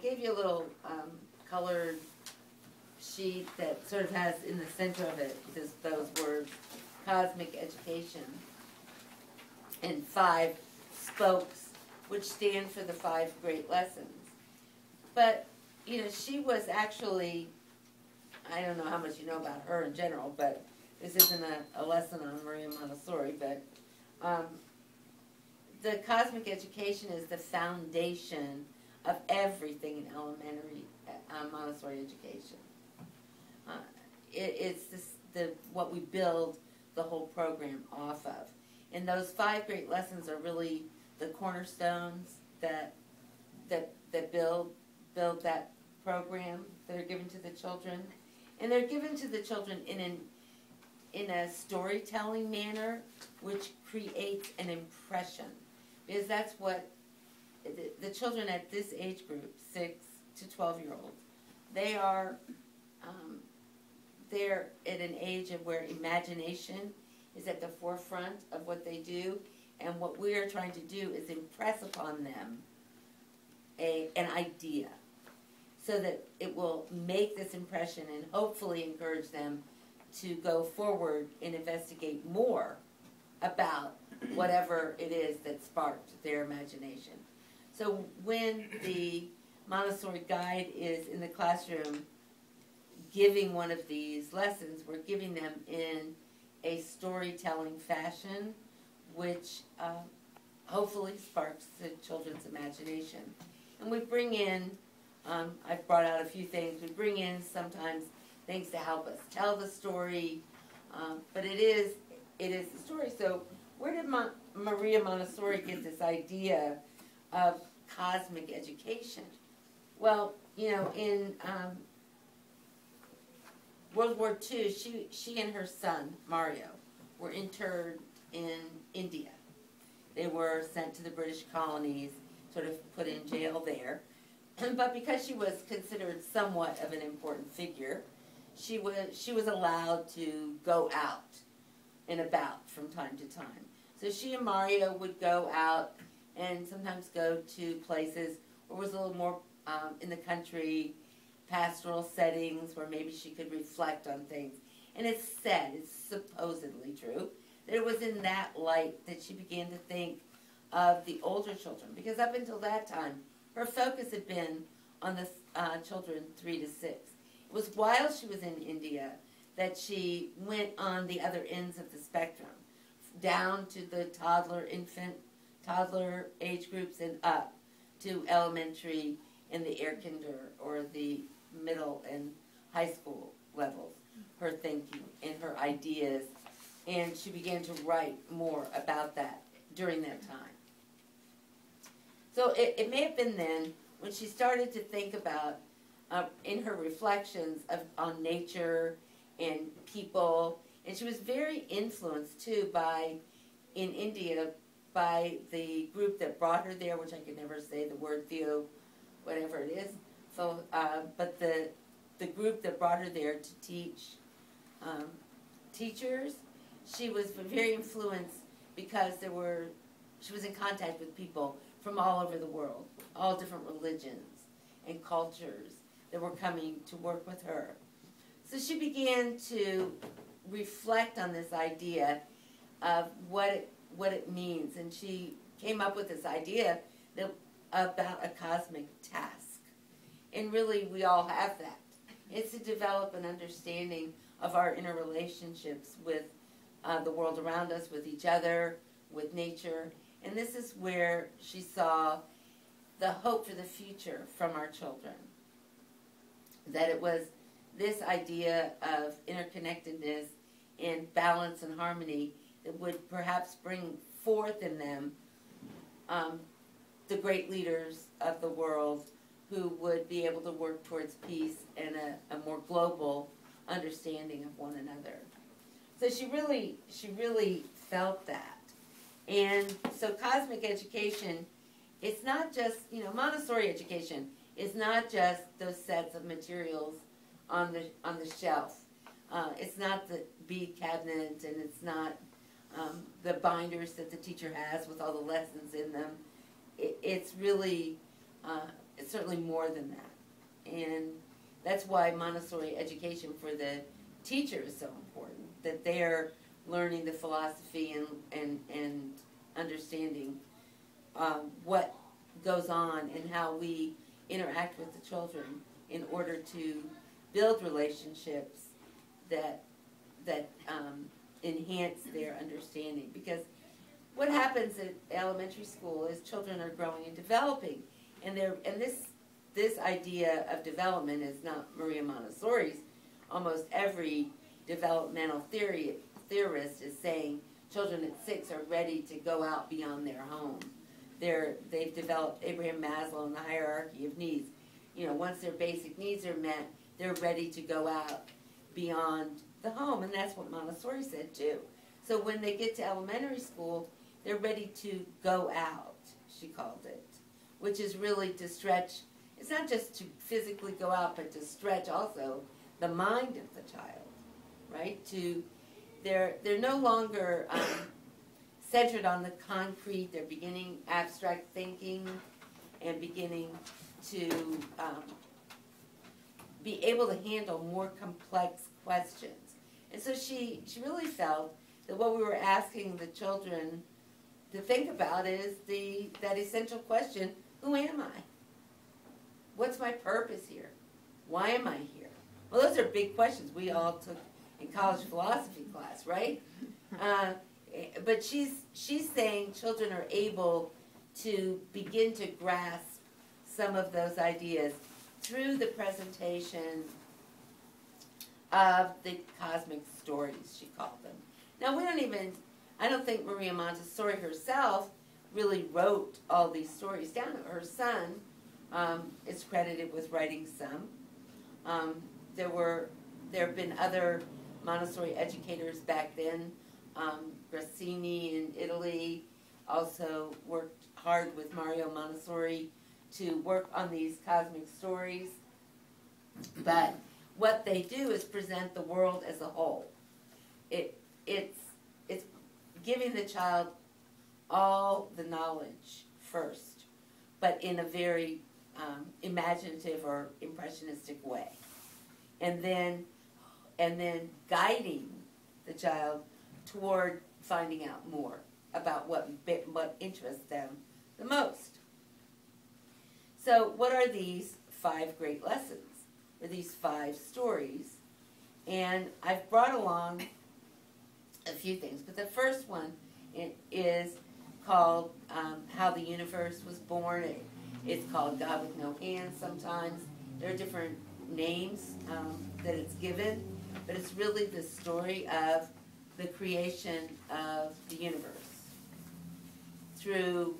gave you a little colored sheet that sort of has in the center of it those words, cosmic education, and 5 spokes, which stand for the 5 great lessons. But, you know, she was actually, I don't know how much you know about her in general, but this isn't a lesson on Maria Montessori, but the cosmic education is the foundation of everything in elementary Montessori education. It's what we build the whole program off of. And those 5 great lessons are really the cornerstones that build that program that are given to the children. And they're given to the children in a storytelling manner which creates an impression. Because that's what the children at this age group, 6 to 12-year-olds, they're at an age of where imagination is at the forefront of what they do, and what we are trying to do is impress upon them an idea so that it will make this impression and hopefully encourage them to go forward and investigate more about whatever it is that sparked their imagination. So when the Montessori guide is in the classroom giving one of these lessons, we're giving them in a storytelling fashion, which hopefully sparks the children's imagination. And we bring in, I've brought out a few things, we bring in sometimes things to help us tell the story, but it is the story. So where did Maria Montessori get this idea of cosmic education? Well, you know, in World War II, she and her son, Mario, were interned in India. They were sent to the British colonies, sort of put in jail there. But because she was considered somewhat of an important figure, she was allowed to go out and about from time to time. So she and Mario would go out and sometimes go to places where it was a little more in the country, pastoral settings where maybe she could reflect on things. And it's said, it's supposedly true, that it was in that light that she began to think of the older children. Because up until that time, her focus had been on the children 3 to 6. It was while she was in India that she went on the other ends of the spectrum, down to the toddler age groups and up to elementary and the air kinder or the middle and high school levels, her thinking and her ideas, and she began to write more about that during that time. So it may have been then when she started to think about, in her reflections on nature and people, and she was very influenced too in India, by the group that brought her there, which I could never say the word, Theo, whatever it is. So, but the group that brought her there to teach teachers, she was very influenced because she was in contact with people from all over the world, all different religions and cultures that were coming to work with her. So she began to reflect on this idea of what it means, and she came up with this idea about a cosmic task. And really, we all have that. It's to develop an understanding of our interrelationships with the world around us, with each other, with nature. And this is where she saw the hope for the future from our children. That it was this idea of interconnectedness and balance and harmony that would perhaps bring forth in them the great leaders of the world who would be able to work towards peace and a more global understanding of one another. So she really felt that. And so cosmic education, it's not just, Montessori education is not just those sets of materials on the shelf. It's not the bead cabinet, and it's not the binders that the teacher has with all the lessons in them. It's really it's certainly more than that. And that's why Montessori education for the teacher is so important, that they're learning the philosophy and understanding what goes on and how we interact with the children in order to build relationships that enhance their understanding. Because what happens at elementary school is children are growing and developing, and this idea of development is not Maria Montessori's. Almost every developmental theorist is saying children at 6 are ready to go out beyond their home. They've developed Abraham Maslow and the hierarchy of needs. You know, once their basic needs are met, they're ready to go out beyond the home, and that's what Montessori said too. So when they get to elementary school, they're ready to go out, she called it, which is really to stretch. It's not just to physically go out, but to stretch also the mind of the child, right? They're no longer centered on the concrete. They're beginning abstract thinking and beginning to be able to handle more complex questions. And so she really felt that what we were asking the children to think about is that essential question, who am I? What's my purpose here? Why am I here? Well, those are big questions we all took in college philosophy class, right? But she's saying children are able to begin to grasp some of those ideas through the presentation of the cosmic stories, she called them. Now, I don't think Maria Montessori herself really wrote all these stories down. Her son is credited with writing some. There have been other Montessori educators back then. Grassini in Italy also worked hard with Mario Montessori to work on these cosmic stories. But what they do is present the world as a whole. It's giving the child all the knowledge first, but in a very imaginative or impressionistic way, and then guiding the child toward finding out more about what interests them the most. So what are these 5 great lessons, or these 5 stories? And I've brought along a few things, but the first one is called How the Universe Was Born. It's called God with No Hands sometimes. There are different names that it's given, but it's really the story of the creation of the universe through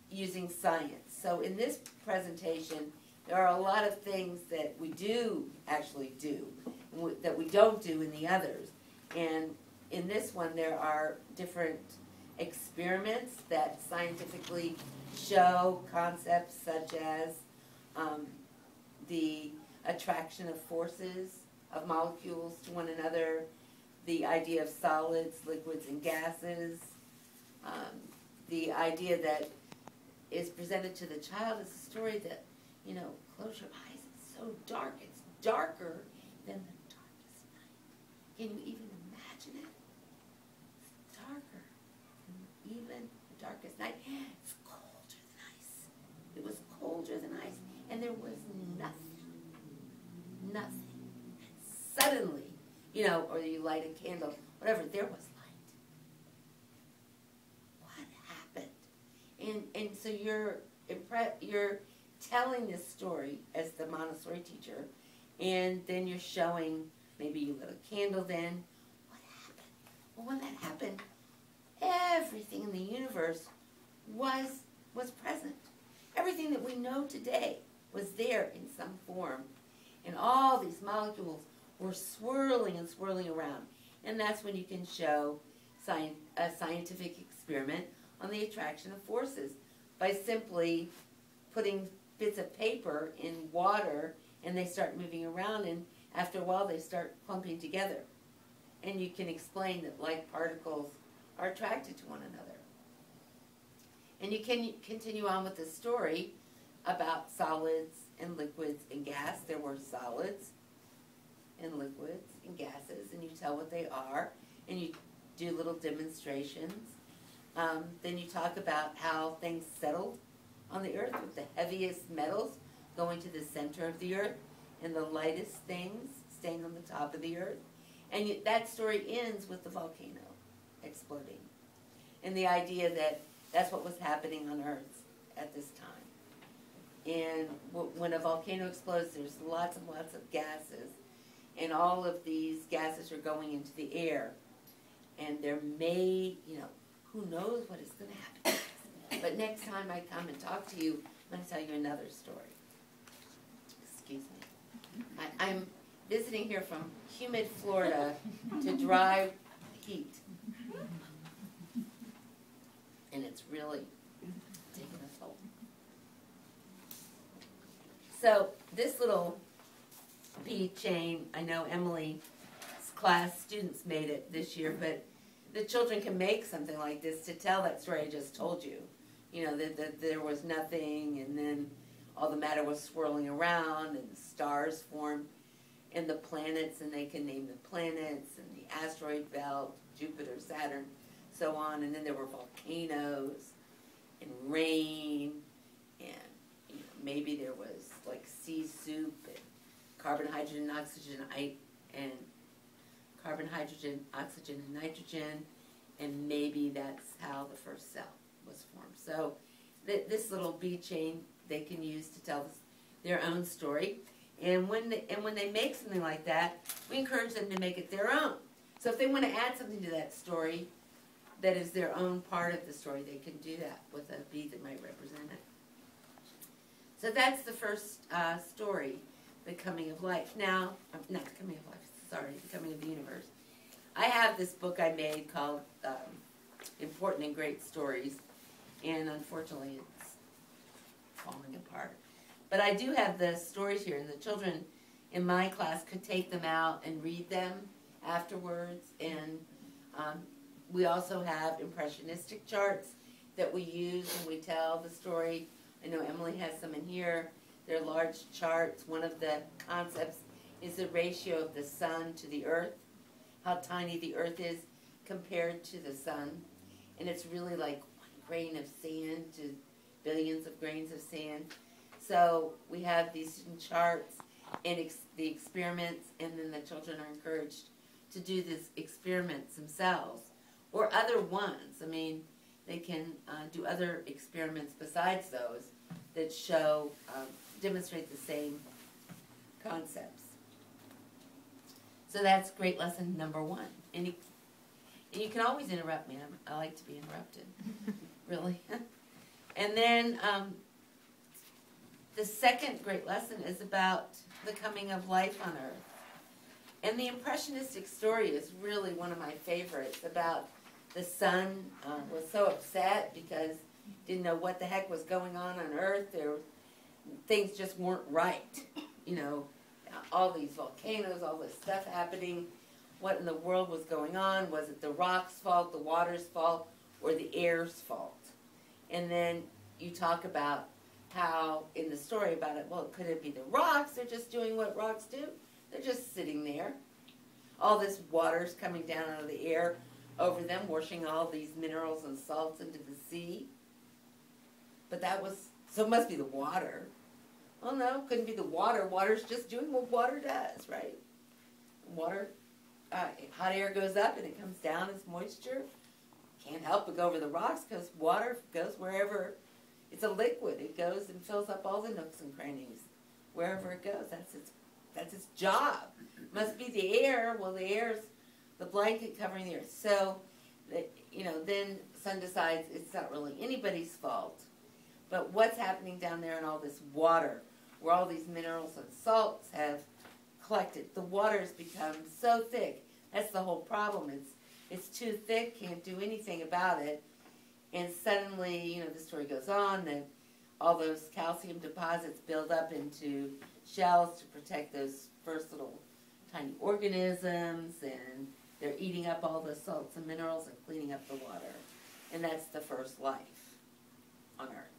using science. So in this presentation, there are a lot of things that we do actually do that we don't do in the others. And in this one, there are different experiments that scientifically show concepts such as the attraction of forces of molecules to one another, the idea of solids, liquids, and gases, the idea that is presented to the child is a story that, close your eyes, it's so dark, it's darker than the darkest night. Can you even imagine it? It's darker than even the darkest night. It's colder than ice. It was colder than ice, and there was nothing. Nothing. And suddenly, or you light a candle, whatever, there was light. What happened? And so you're telling this story as the Montessori teacher, and then you're showing, maybe you lit a candle then. What happened? Well, when that happened, everything in the universe was present. Everything that we know today was there in some form. And all these molecules were swirling and swirling around. And that's when you can show a scientific experiment on the attraction of forces by simply putting bits of paper in water, and they start moving around, and after a while they start clumping together. And you can explain that like particles are attracted to one another. And you can continue on with the story about solids and liquids and gas. There were solids and liquids and gases, and you tell what they are, and you do little demonstrations. Then you talk about how things settled on the earth, with the heaviest metals going to the center of the earth and the lightest things staying on the top of the earth. And that story ends with the volcano exploding, and the idea that that's what was happening on Earth at this time. And when a volcano explodes, there's lots and lots of gases, and all of these gases are going into the air. And there may, who knows what is going to happen. But next time I come and talk to you, I'm going to tell you another story. Excuse me. I'm visiting here from humid Florida to dry heat. And it's really taking a toll. So this little bead chain, I know Emily's class students made it this year, but the children can make something like this to tell that story I just told you. That there was nothing, and then all the matter was swirling around, and the stars formed, and the planets, and they can name the planets, and the asteroid belt, Jupiter, Saturn, so on, and then there were volcanoes, and rain, and maybe there was like sea soup, and carbon, hydrogen, oxygen, and carbon, hydrogen, oxygen, and nitrogen, and maybe that's how the first cell was formed. So this little bead chain they can use to tell their own story. And when they make something like that, we encourage them to make it their own. So if they want to add something to that story that is their own part of the story, they can do that with a bead that might represent it. So that's the first story, the coming of life. Now, not the coming of life, sorry, the coming of the universe. I have this book I made called Important and Great Stories, and unfortunately it's falling apart. But I do have the stories here, and the children in my class could take them out and read them afterwards. And we also have impressionistic charts that we use when we tell the story. I know Emily has some in here. They're large charts. One of the concepts is the ratio of the sun to the earth, how tiny the earth is compared to the sun. And it's really like one grain of sand to billions of grains of sand. So we have these charts and the experiments, and then the children are encouraged to do these experiments themselves, or other ones. I mean, they can do other experiments besides those that show, demonstrate the same concepts. So that's great lesson number one. And you can always interrupt me. I like to be interrupted, really. And then the second great lesson is about the coming of life on Earth. And the impressionistic story is really one of my favorites, about the sun was so upset because didn't know what the heck was going on Earth. Things just weren't right. All these volcanoes, all this stuff happening. What in the world was going on? Was it the rock's fault, the water's fault, or the air's fault? And then you talk about how, in the story about it, well, could it be the rocks? They're just doing what rocks do. They're just sitting there. All this water's coming down out of the air over them, washing all these minerals and salts into the sea. But so it must be the water. Well, no, couldn't be the water. Water's just doing what water does, right? Water, hot air goes up and it comes down as moisture. Can't help but go over the rocks because water goes wherever. It's a liquid. It goes and fills up all the nooks and crannies wherever it goes. That's its job. Must be the air. Well, the air's the blanket covering the earth. So, then the sun decides it's not really anybody's fault. But what's happening down there in all this water, where all these minerals and salts have collected, the water's become so thick. That's the whole problem. It's too thick, can't do anything about it. And suddenly, the story goes on that all those calcium deposits build up into shells to protect those first little tiny organisms, and they're eating up all the salts and minerals and cleaning up the water. And that's the first life. on earth.